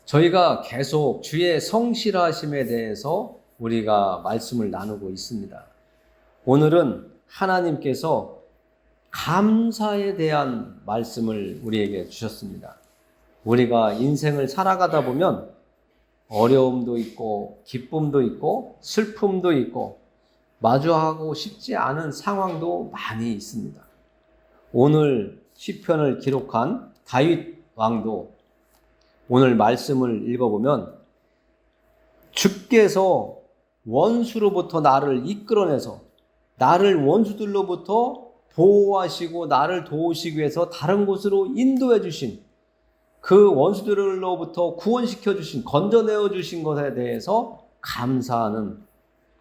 저희가 계속 주의 성실하심에 대해서 우리가 말씀을 나누고 있습니다. 오늘은 하나님께서 감사에 대한 말씀을 우리에게 주셨습니다. 우리가 인생을 살아가다 보면 어려움도 있고 기쁨도 있고 슬픔도 있고 마주하고 싶지 않은 상황도 많이 있습니다. 오늘 시편을 기록한 다윗 왕도 오늘 말씀을 읽어보면 주께서 원수로부터 나를 이끌어내서 나를 원수들로부터 보호하시고 나를 도우시기 위해서 다른 곳으로 인도해 주신 그 원수들로부터 구원시켜 주신, 건져내어 주신 것에 대해서 감사하는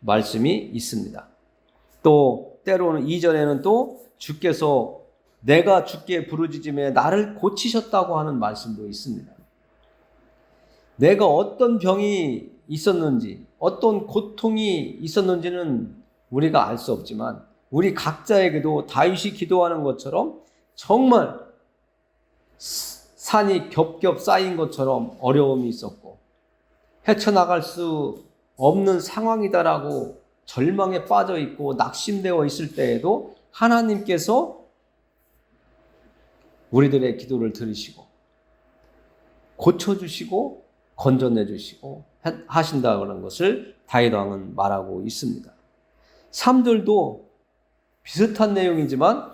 말씀이 있습니다. 또 때로는 2절에는 또 주께서 내가 주께 부르짖음에 나를 고치셨다고 하는 말씀도 있습니다. 내가 어떤 병이 있었는지, 어떤 고통이 있었는지는 우리가 알 수 없지만 우리 각자에게도 다윗이 기도하는 것처럼 정말 산이 겹겹 쌓인 것처럼 어려움이 있었고 헤쳐나갈 수 없는 상황이다라고 절망에 빠져 있고 낙심되어 있을 때에도 하나님께서 우리들의 기도를 들으시고 고쳐주시고 건져내주시고 하신다는 것을 다윗 왕은 말하고 있습니다. 3절도 비슷한 내용이지만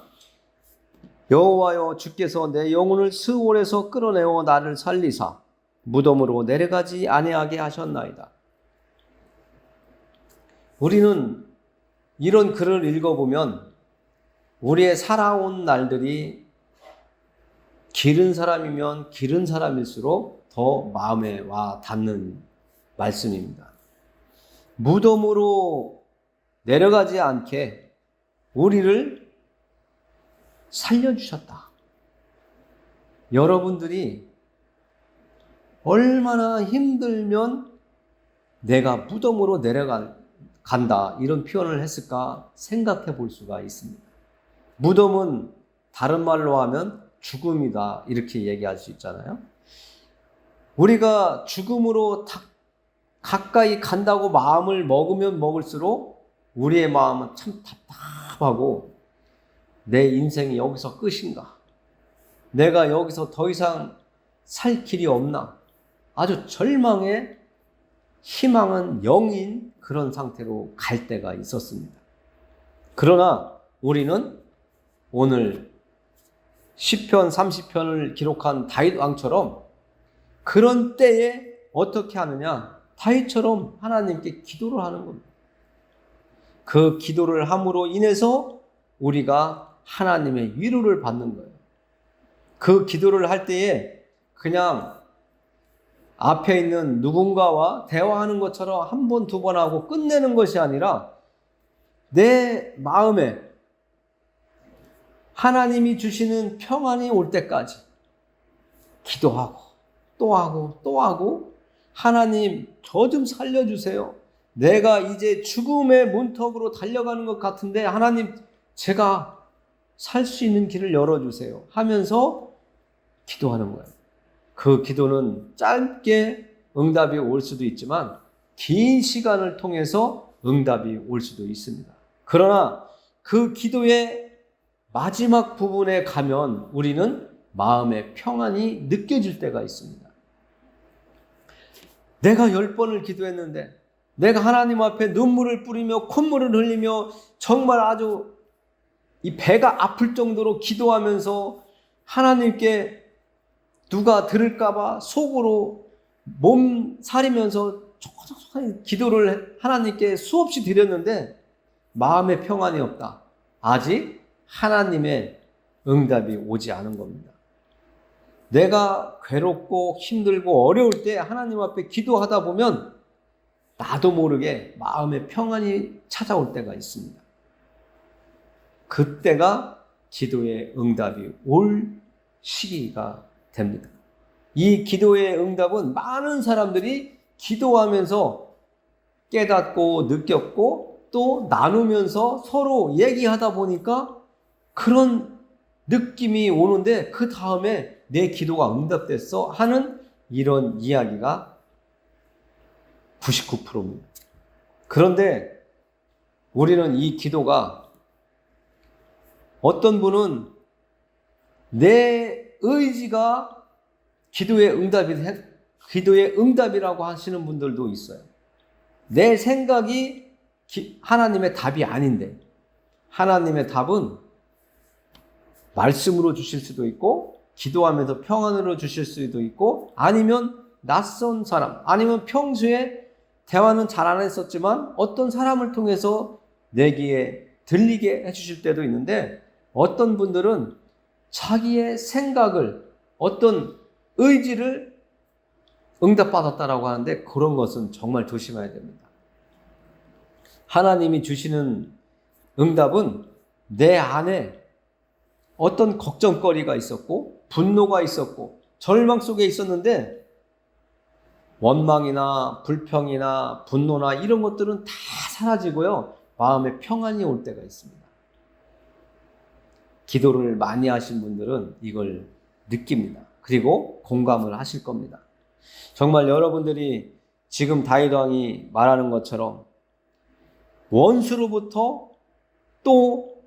여호와여 주께서 내 영혼을 스올에서 끌어내어 나를 살리사 무덤으로 내려가지 아니하게 하셨나이다. 우리는 이런 글을 읽어보면 우리의 살아온 날들이 길은 사람이면 길은 사람일수록 더 마음에 와 닿는 말씀입니다. 무덤으로 내려가지 않게 우리를 살려주셨다. 여러분들이 얼마나 힘들면 내가 무덤으로 내려간다 이런 표현을 했을까 생각해 볼 수가 있습니다. 무덤은 다른 말로 하면 죽음이다 이렇게 얘기할 수 있잖아요. 우리가 죽음으로 가까이 간다고 마음을 먹으면 먹을수록 우리의 마음은 참 답답하고 내 인생이 여기서 끝인가? 내가 여기서 더 이상 살 길이 없나? 아주 절망에 희망은 0인 그런 상태로 갈 때가 있었습니다. 그러나 우리는 오늘 시편 30편을 기록한 다윗 왕처럼 그런 때에 어떻게 하느냐? 다윗처럼 하나님께 기도를 하는 겁니다. 그 기도를 함으로 인해서 우리가 하나님의 위로를 받는 거예요. 그 기도를 할 때에 그냥 앞에 있는 누군가와 대화하는 것처럼 한 번, 두 번 하고 끝내는 것이 아니라 내 마음에 하나님이 주시는 평안이 올 때까지 기도하고 또 하고 또 하고 하나님 저 좀 살려주세요. 내가 이제 죽음의 문턱으로 달려가는 것 같은데 하나님 제가 살 수 있는 길을 열어주세요 하면서 기도하는 거예요. 그 기도는 짧게 응답이 올 수도 있지만 긴 시간을 통해서 응답이 올 수도 있습니다. 그러나 그 기도의 마지막 부분에 가면 우리는 마음의 평안이 느껴질 때가 있습니다. 내가 10번을 기도했는데 내가 하나님 앞에 눈물을 뿌리며 콧물을 흘리며 정말 아주 이 배가 아플 정도로 기도하면서 하나님께 누가 들을까봐 속으로 몸살이면서 기도를 하나님께 수없이 드렸는데 마음의 평안이 없다. 아직 하나님의 응답이 오지 않은 겁니다. 내가 괴롭고 힘들고 어려울 때 하나님 앞에 기도하다 보면 나도 모르게 마음의 평안이 찾아올 때가 있습니다. 그때가 기도의 응답이 올 시기가 됩니다. 이 기도의 응답은 많은 사람들이 기도하면서 깨닫고 느꼈고 또 나누면서 서로 얘기하다 보니까 그런 느낌이 오는데 그 다음에 내 기도가 응답됐어 하는 이런 이야기가 99%입니다. 그런데 우리는 이 기도가 어떤 분은 내 의지가 기도의 응답이라고 하시는 분들도 있어요. 내 생각이 하나님의 답이 아닌데, 하나님의 답은 말씀으로 주실 수도 있고, 기도하면서 평안으로 주실 수도 있고, 아니면 낯선 사람, 아니면 평소에 대화는 잘 안 했었지만 어떤 사람을 통해서 내 귀에 들리게 해주실 때도 있는데, 어떤 분들은 자기의 생각을, 어떤 의지를 응답받았다라고 하는데, 그런 것은 정말 조심해야 됩니다. 하나님이 주시는 응답은 내 안에 어떤 걱정거리가 있었고, 분노가 있었고, 절망 속에 있었는데, 원망이나 불평이나 분노나 이런 것들은 다 사라지고요, 마음에 평안이 올 때가 있습니다. 기도를 많이 하신 분들은 이걸 느낍니다. 그리고 공감을 하실 겁니다. 정말 여러분들이 지금 다윗 왕이 말하는 것처럼 원수로부터 또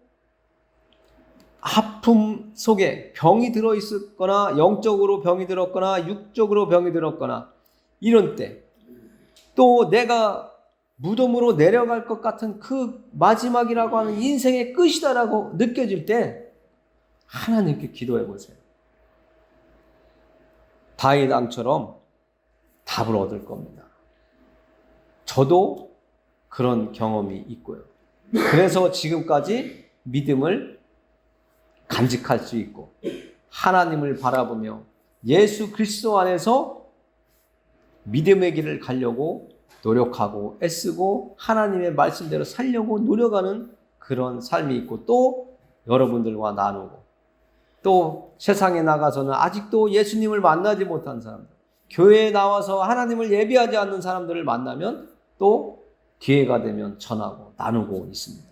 아픔 속에 병이 들어있었거나, 영적으로 병이 들었거나 육적으로 병이 들었거나, 이런 때, 또 내가 무덤으로 내려갈 것 같은 그 마지막이라고 하는 인생의 끝이다라고 느껴질 때 하나님께 기도해 보세요. 다윗 왕처럼 답을 얻을 겁니다. 저도 그런 경험이 있고요. 그래서 지금까지 믿음을 간직할 수 있고, 하나님을 바라보며 예수 그리스도 안에서 믿음의 길을 가려고 노력하고 애쓰고 하나님의 말씀대로 살려고 노력하는 그런 삶이 있고, 또 여러분들과 나누고, 또 세상에 나가서는 아직도 예수님을 만나지 못한 사람들, 교회에 나와서 하나님을 예배하지 않는 사람들을 만나면 또 기회가 되면 전하고 나누고 있습니다.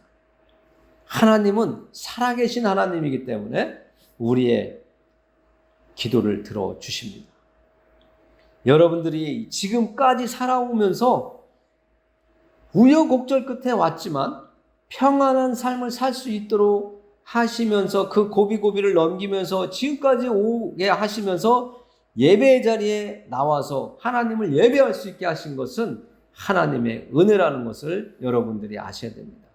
하나님은 살아계신 하나님이기 때문에 우리의 기도를 들어주십니다. 여러분들이 지금까지 살아오면서 우여곡절 끝에 왔지만 평안한 삶을 살 수 있도록 하시면서, 그 고비고비를 넘기면서 지금까지 오게 하시면서 예배의 자리에 나와서 하나님을 예배할 수 있게 하신 것은 하나님의 은혜라는 것을 여러분들이 아셔야 됩니다.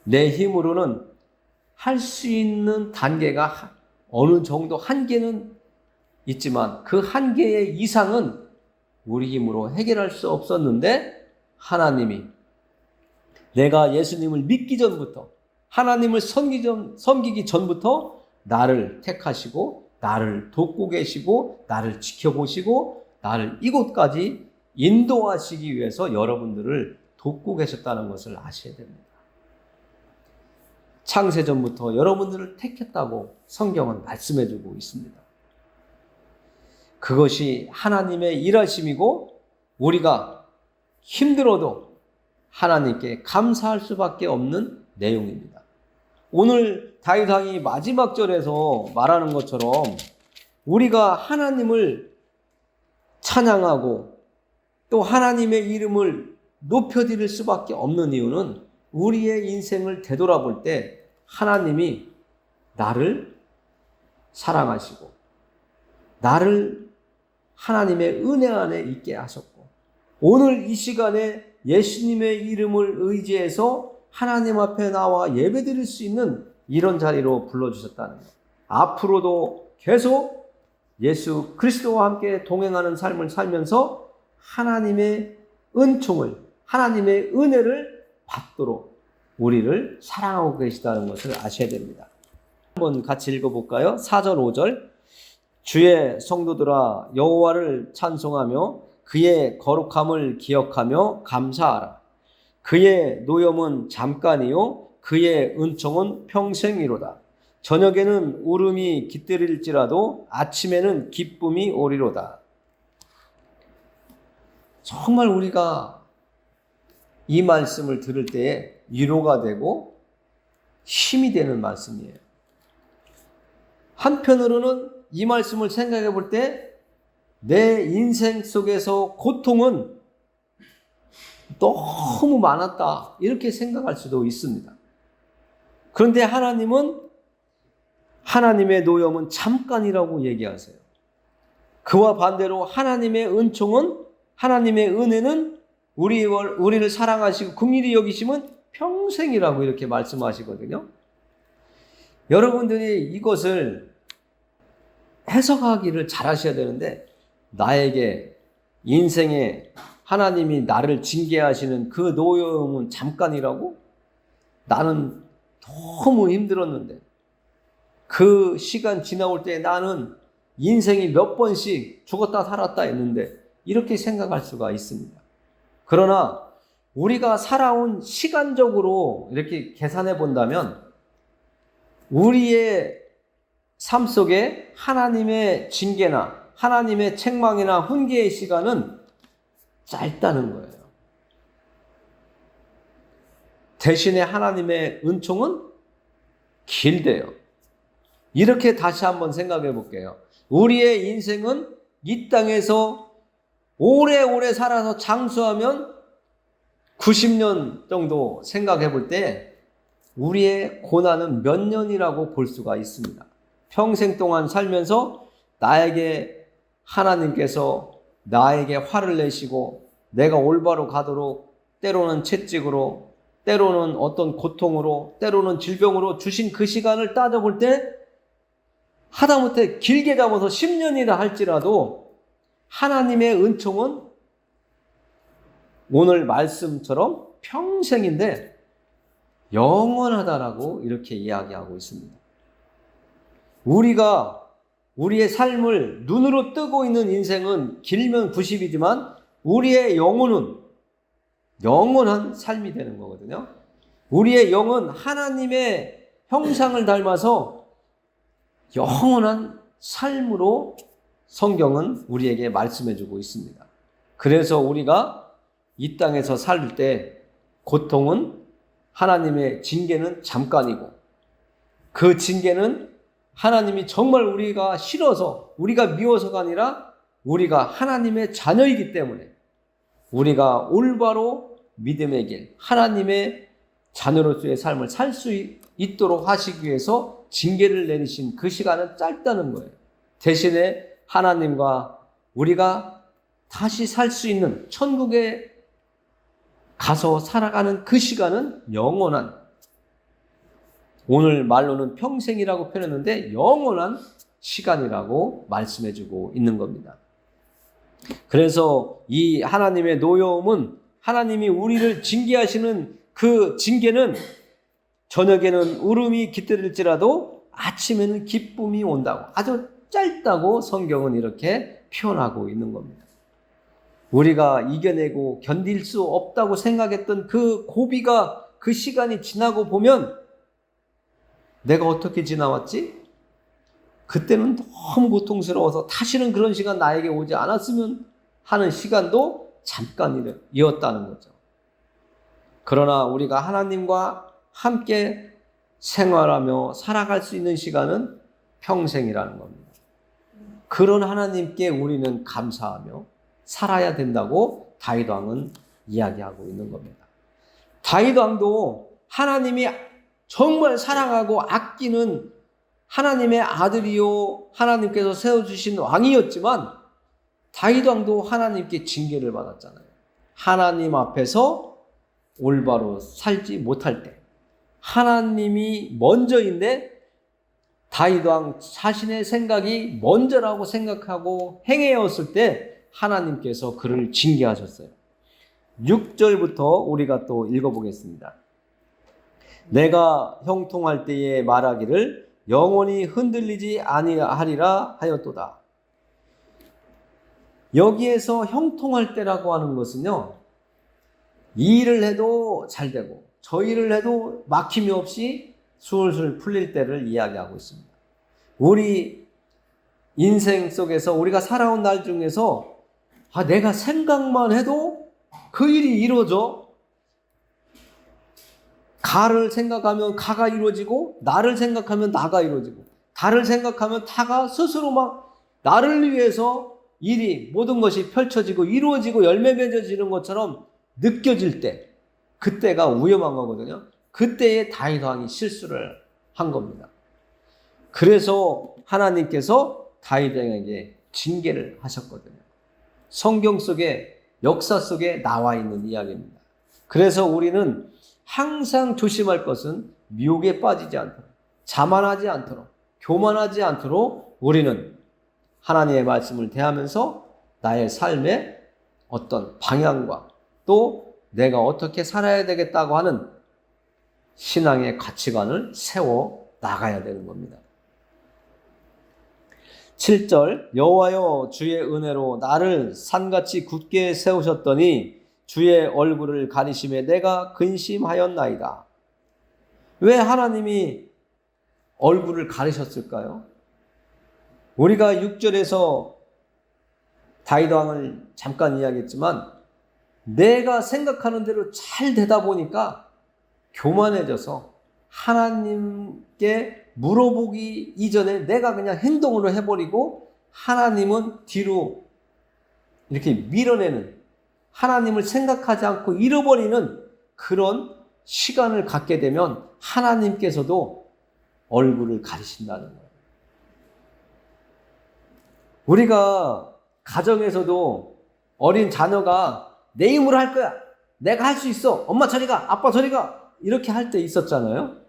내 힘으로는 할 수 있는 단계가 어느 정도 한계는 있지만, 그 한계의 이상은 우리 힘으로 해결할 수 없었는데, 하나님이 내가 예수님을 믿기 전부터, 하나님을 섬기기 전부터 나를 택하시고 나를 돕고 계시고 나를 지켜보시고 나를 이곳까지 인도하시기 위해서 여러분들을 돕고 계셨다는 것을 아셔야 됩니다. 창세전부터 여러분들을 택했다고 성경은 말씀해주고 있습니다. 그것이 하나님의 일하심이고, 우리가 힘들어도 하나님께 감사할 수밖에 없는 내용입니다. 오늘 다윗 왕이 마지막 절에서 말하는 것처럼 우리가 하나님을 찬양하고 또 하나님의 이름을 높여드릴 수밖에 없는 이유는, 우리의 인생을 되돌아볼 때 하나님이 나를 사랑하시고 나를 하나님의 은혜 안에 있게 하셨고, 오늘 이 시간에 예수님의 이름을 의지해서 하나님 앞에 나와 예배드릴 수 있는 이런 자리로 불러주셨다는 것. 앞으로도 계속 예수 그리스도와 함께 동행하는 삶을 살면서 하나님의 은총을, 하나님의 은혜를 받도록 우리를 사랑하고 계시다는 것을 아셔야 됩니다. 한번 같이 읽어볼까요? 4절 5절. 주의 성도들아, 여호와를 찬송하며 그의 거룩함을 기억하며 감사하라. 그의 노염은 잠깐이요 그의 은총은 평생이로다. 저녁에는 울음이 깃들일지라도 아침에는 기쁨이 오리로다. 정말 우리가 이 말씀을 들을 때에 위로가 되고 힘이 되는 말씀이에요. 한편으로는 이 말씀을 생각해 볼 때 내 인생 속에서 고통은 너무 많았다, 이렇게 생각할 수도 있습니다. 그런데 하나님은 하나님의 노염은 잠깐이라고 얘기하세요. 그와 반대로 하나님의 은총은, 하나님의 은혜는 우리를 사랑하시고 긍휼히 여기심은 평생이라고 이렇게 말씀하시거든요. 여러분들이 이것을 해석하기를 잘 하셔야 되는데, 나에게 인생에 하나님이 나를 징계하시는 그 노여움은 잠깐이라고? 나는 너무 힘들었는데 그 시간 지나올 때 나는 인생이 몇 번씩 죽었다 살았다 했는데, 이렇게 생각할 수가 있습니다. 그러나 우리가 살아온 시간적으로 이렇게 계산해 본다면 우리의 삶 속에 하나님의 징계나 하나님의 책망이나 훈계의 시간은 짧다는 거예요. 대신에 하나님의 은총은 길대요. 이렇게 다시 한번 생각해 볼게요. 우리의 인생은 이 땅에서 오래오래 살아서 장수하면 90년 정도 생각해 볼 때 우리의 고난은 몇 년이라고 볼 수가 있습니다. 평생 동안 살면서 하나님께서 나에게 화를 내시고 내가 올바로 가도록 때로는 채찍으로, 때로는 어떤 고통으로, 때로는 질병으로 주신 그 시간을 따져볼 때 하다못해 길게 잡아서 10년이라 할지라도 하나님의 은총은 오늘 말씀처럼 평생인데 영원하다라고 이렇게 이야기하고 있습니다. 우리가 우리의 삶을 눈으로 뜨고 있는 인생은 길면 90이지만 우리의 영혼은 영원한 삶이 되는 거거든요. 우리의 영은 하나님의 형상을 닮아서 영원한 삶으로 성경은 우리에게 말씀해주고 있습니다. 그래서 우리가 이 땅에서 살 때 고통은, 하나님의 징계는 잠깐이고, 그 징계는 하나님이 정말 우리가 싫어서, 우리가 미워서가 아니라 우리가 하나님의 자녀이기 때문에 우리가 올바로 믿음의 길, 하나님의 자녀로서의 삶을 살 수 있도록 하시기 위해서 징계를 내리신 그 시간은 짧다는 거예요. 대신에 하나님과 우리가 다시 살 수 있는 천국에 가서 살아가는 그 시간은 영원한, 오늘 말로는 평생이라고 표현했는데 영원한 시간이라고 말씀해주고 있는 겁니다. 그래서 이 하나님의 노여움은, 하나님이 우리를 징계하시는 그 징계는 저녁에는 울음이 깃들일지라도 아침에는 기쁨이 온다고, 아주 짧다고 성경은 이렇게 표현하고 있는 겁니다. 우리가 이겨내고 견딜 수 없다고 생각했던 그 고비가, 그 시간이 지나고 보면 내가 어떻게 지나왔지? 그때는 너무 고통스러워서 다시는 그런 시간 나에게 오지 않았으면 하는 시간도 잠깐이었다는 거죠. 그러나 우리가 하나님과 함께 생활하며 살아갈 수 있는 시간은 평생이라는 겁니다. 그런 하나님께 우리는 감사하며 살아야 된다고 다윗 왕은 이야기하고 있는 겁니다. 다윗 왕도 하나님이 정말 사랑하고 아끼는 하나님의 아들이요 하나님께서 세워주신 왕이었지만 다윗 왕도 하나님께 징계를 받았잖아요. 하나님 앞에서 올바로 살지 못할 때, 하나님이 먼저인데 다윗 왕 자신의 생각이 먼저라고 생각하고 행해였을 때 하나님께서 그를 징계하셨어요. 6절부터 우리가 또 읽어보겠습니다. 내가 형통할 때에 말하기를 영원히 흔들리지 아니하리라 하였도다. 여기에서 형통할 때라고 하는 것은요, 이 일을 해도 잘 되고 저 일을 해도 막힘이 없이 술술 풀릴 때를 이야기하고 있습니다. 우리 인생 속에서 우리가 살아온 날 중에서 내가 생각만 해도 그 일이 이루어져. 가를 생각하면 가가 이루어지고, 나를 생각하면 나가 이루어지고, 다를 생각하면 타가 스스로 막 나를 위해서 일이 모든 것이 펼쳐지고 이루어지고 열매 맺어지는 것처럼 느껴질 때, 그때가 위험한 거거든요. 그때에 다윗 왕이 실수를 한 겁니다. 그래서 하나님께서 다윗 왕에게 징계를 하셨거든요. 성경 속에, 역사 속에 나와 있는 이야기입니다. 그래서 우리는 항상 조심할 것은 미혹에 빠지지 않도록, 자만하지 않도록, 교만하지 않도록 우리는 하나님의 말씀을 대하면서 나의 삶의 어떤 방향과 또 내가 어떻게 살아야 되겠다고 하는 신앙의 가치관을 세워 나가야 되는 겁니다. 7절, 여호와여 주의 은혜로 나를 산같이 굳게 세우셨더니 주의 얼굴을 가리심에 내가 근심하였나이다. 왜 하나님이 얼굴을 가리셨을까요? 우리가 6절에서 다윗 왕을 잠깐 이야기했지만 내가 생각하는 대로 잘 되다 보니까 교만해져서 하나님께 물어보기 이전에 내가 그냥 행동으로 해버리고 하나님은 뒤로 이렇게 밀어내는, 하나님을 생각하지 않고 잃어버리는 그런 시간을 갖게 되면 하나님께서도 얼굴을 가리신다는 거예요. 우리가 가정에서도 어린 자녀가 내 힘으로 할 거야, 내가 할 수 있어, 엄마 저리 가, 아빠 저리 가, 이렇게 할 때 있었잖아요.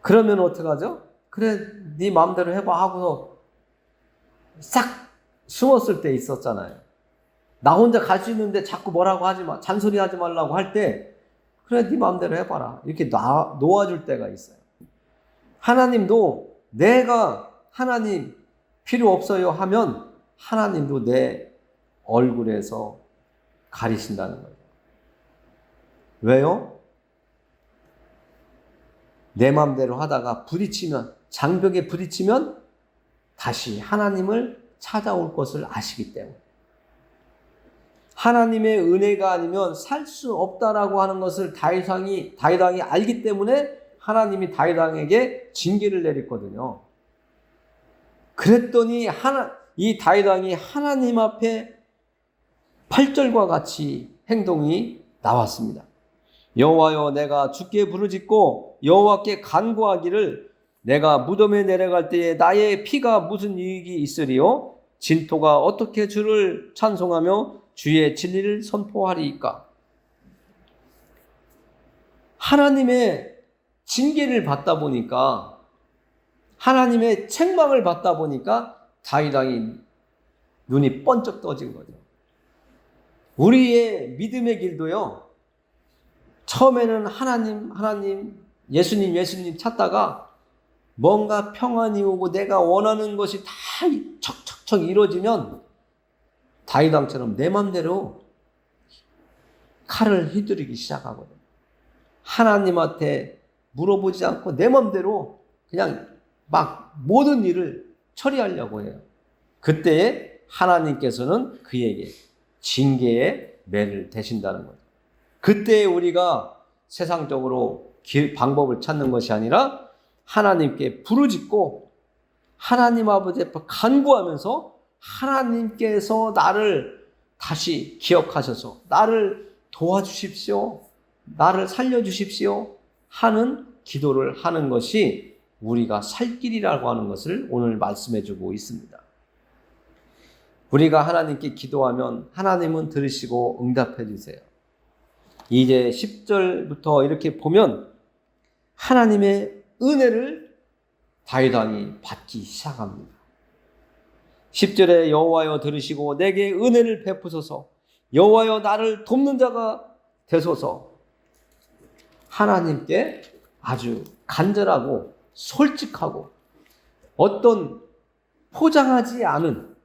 그러면 어떡하죠? 그래 네 마음대로 해봐 하고서 싹 숨었을 때 있었잖아요. 나 혼자 갈 수 있는데 자꾸 뭐라고 하지 마, 잔소리 하지 말라고 할 때 그래 네 마음대로 해봐라 이렇게 놓아줄 때가 있어요. 하나님도 내가 하나님 필요 없어요 하면 하나님도 내 얼굴에서 가리신다는 거예요. 왜요? 내 마음대로 하다가 부딪히면, 장벽에 부딪히면 다시 하나님을 찾아올 것을 아시기 때문에, 하나님의 은혜가 아니면 살 수 없다라고 하는 것을 다윗 왕이 알기 때문에 하나님이 다윗 왕에게 징계를 내렸거든요. 그랬더니 이 다윗 왕이 하나님 앞에 8절과 같이 행동이 나왔습니다. 여호와여 내가 주께 부르짖고 여호와께 간구하기를 내가 무덤에 내려갈 때에 나의 피가 무슨 이익이 있으리요? 진토가 어떻게 주를 찬송하며 주의 진리를 선포하리이까? 하나님의 징계를 받다 보니까, 하나님의 책망을 받다 보니까 다윗 왕이 눈이 번쩍 떠진 거죠. 우리의 믿음의 길도요, 처음에는 하나님, 예수님 찾다가 뭔가 평안이 오고 내가 원하는 것이 다 척척척 이루어지면 다윗 왕처럼 내 맘대로 칼을 휘두르기 시작하거든요. 하나님한테 물어보지 않고 내 맘대로 그냥 막 모든 일을 처리하려고 해요. 그때에 하나님께서는 그에게 징계의 매를 대신다는 거죠. 그때 우리가 세상적으로 방법을 찾는 것이 아니라 하나님께 부르짖고 하나님 아버지 앞에 간구하면서 하나님께서 나를 다시 기억하셔서 나를 도와주십시오, 나를 살려주십시오 하는 기도를 하는 것이 우리가 살 길이라고 하는 것을 오늘 말씀해주고 있습니다. 우리가 하나님께 기도하면 하나님은 들으시고 응답해 주세요. 이제 10절부터 이렇게 보면 하나님의 은혜를 다윗 왕이 받기 시작합니다. 10절에 여호와여 들으시고 내게 은혜를 베푸소서, 여호와여 나를 돕는 자가 되소서. 하나님께 아주 간절하고 솔직하고 어떤 포장하지 않은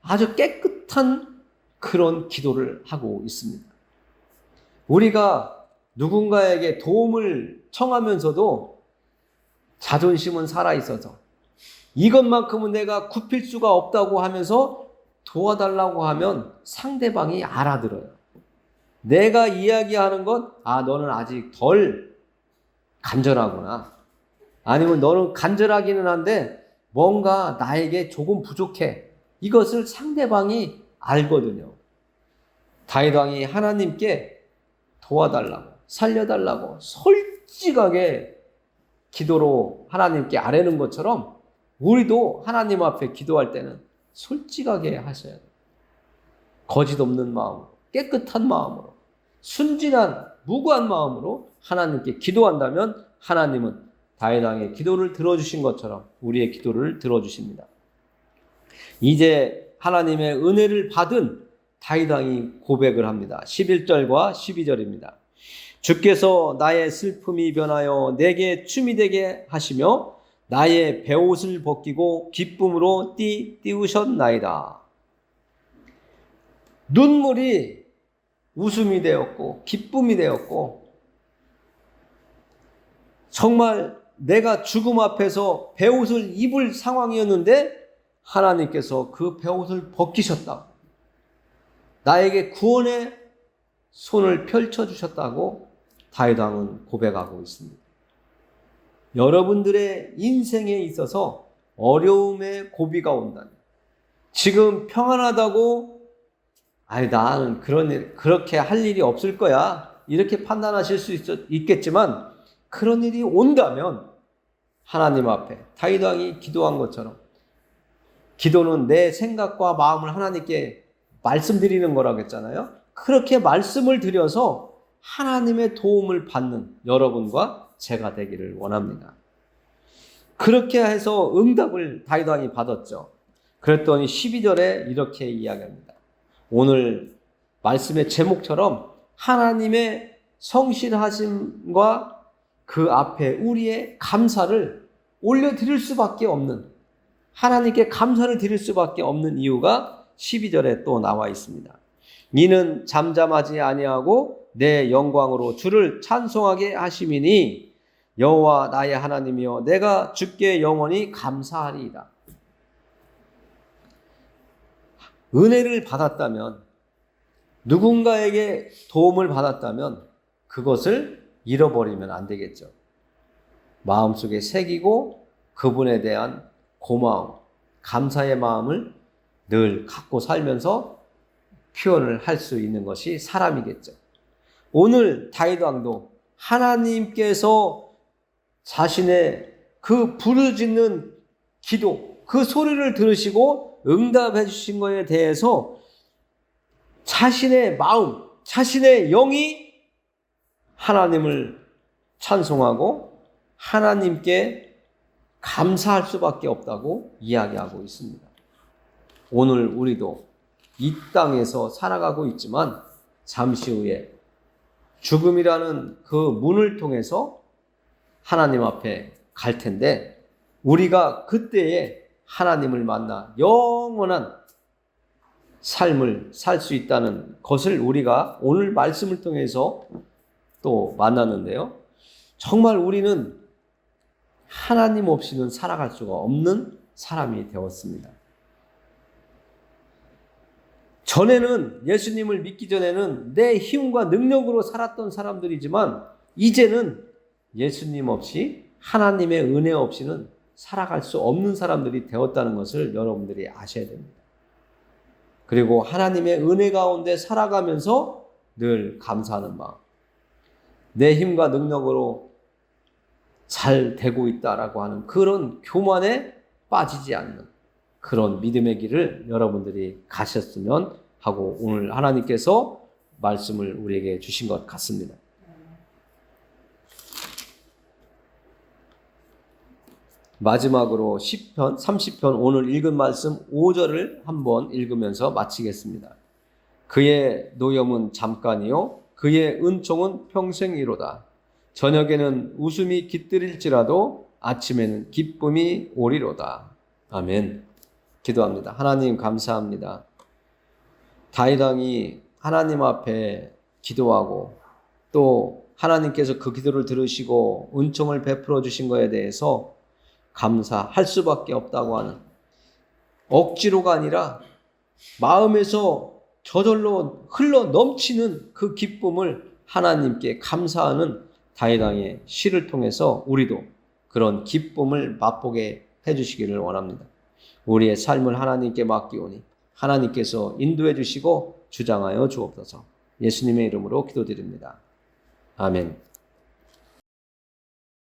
아주 깨끗한 그런 기도를 하고 있습니다. 우리가 누군가에게 도움을 청하면서도 자존심은 살아있어서 이것만큼은 내가 굽힐 수가 없다고 하면서 도와달라고 하면 상대방이 알아들어요. 내가 이야기하는 건 너는 아직 덜 간절하구나, 아니면 너는 간절하기는 한데 뭔가 나에게 조금 부족해, 이것을 상대방이 알거든요. 다윗 왕이 하나님께 도와달라고, 살려달라고 솔직하게 기도로 하나님께 아뢰는 것처럼 우리도 하나님 앞에 기도할 때는 솔직하게 하셔야 돼요. 거짓 없는 마음으로, 깨끗한 마음으로, 순진한 무고한 마음으로 하나님께 기도한다면 하나님은 다윗 왕의 기도를 들어주신 것처럼 우리의 기도를 들어주십니다. 이제 하나님의 은혜를 받은 다윗 왕이 고백을 합니다. 11절과 12절입니다. 주께서 나의 슬픔이 변하여 내게 춤이 되게 하시며 나의 베옷을 벗기고 기쁨으로 띄우셨나이다. 눈물이 웃음이 되었고 기쁨이 되었고, 정말 내가 죽음 앞에서 베옷을 입을 상황이었는데 하나님께서 그 베옷을 벗기셨다고, 나에게 구원의 손을 펼쳐주셨다고 다윗 왕은 고백하고 있습니다. 여러분들의 인생에 있어서 어려움의 고비가 온다면, 지금 평안하다고 나는 그렇게 할 일이 없을 거야, 이렇게 판단하실 수 있겠지만, 그런 일이 온다면 하나님 앞에 다윗 왕이 기도한 것처럼, 기도는 내 생각과 마음을 하나님께 말씀드리는 거라고 했잖아요. 그렇게 말씀을 드려서 하나님의 도움을 받는 여러분과 제가 되기를 원합니다. 그렇게 해서 응답을 다윗 왕이 받았죠. 그랬더니 12절에 이렇게 이야기합니다. 오늘 말씀의 제목처럼 하나님의 성실하심과 그 앞에 우리의 감사를 올려드릴 수밖에 없는, 하나님께 감사를 드릴 수밖에 없는 이유가 12절에 또 나와 있습니다. 이는 잠잠하지 아니하고 내 영광으로 주를 찬송하게 하심이니 여호와 나의 하나님이여 내가 주께 영원히 감사하리이다. 은혜를 받았다면, 누군가에게 도움을 받았다면 그것을 잃어버리면 안 되겠죠. 마음속에 새기고 그분에 대한 고마움, 감사의 마음을 늘 갖고 살면서 표현을 할 수 있는 것이 사람이겠죠. 오늘 다윗 왕도 하나님께서 자신의 그 부르짖는 기도, 그 소리를 들으시고 응답해 주신 것에 대해서 자신의 마음, 자신의 영이 하나님을 찬송하고 하나님께 감사할 수밖에 없다고 이야기하고 있습니다. 오늘 우리도 이 땅에서 살아가고 있지만 잠시 후에 죽음이라는 그 문을 통해서 하나님 앞에 갈 텐데, 우리가 그때에 하나님을 만나 영원한 삶을 살 수 있다는 것을 우리가 오늘 말씀을 통해서 또 만났는데요. 정말 우리는 하나님 없이는 살아갈 수가 없는 사람이 되었습니다. 전에는, 예수님을 믿기 전에는 내 힘과 능력으로 살았던 사람들이지만 이제는 예수님 없이, 하나님의 은혜 없이는 살아갈 수 없는 사람들이 되었다는 것을 여러분들이 아셔야 됩니다. 그리고 하나님의 은혜 가운데 살아가면서 늘 감사하는 마음, 내 힘과 능력으로 잘 되고 있다라고 하는 그런 교만에 빠지지 않는 그런 믿음의 길을 여러분들이 가셨으면 하고 오늘 하나님께서 말씀을 우리에게 주신 것 같습니다. 마지막으로 시편 30편 오늘 읽은 말씀 5절을 한번 읽으면서 마치겠습니다. 그의 노염은 잠깐이요 그의 은총은 평생이로다. 저녁에는 웃음이 깃들일지라도 아침에는 기쁨이 오리로다. 아멘. 기도합니다. 하나님 감사합니다. 다윗 왕이 하나님 앞에 기도하고 또 하나님께서 그 기도를 들으시고 은총을 베풀어 주신 것에 대해서 감사할 수밖에 없다고 하는, 억지로가 아니라 마음에서 저절로 흘러 넘치는 그 기쁨을 하나님께 감사하는 다윗 왕의 시를 통해서 우리도 그런 기쁨을 맛보게 해주시기를 원합니다. 우리의 삶을 하나님께 맡기오니 하나님께서 인도해 주시고 주장하여 주옵소서. 예수님의 이름으로 기도드립니다. 아멘.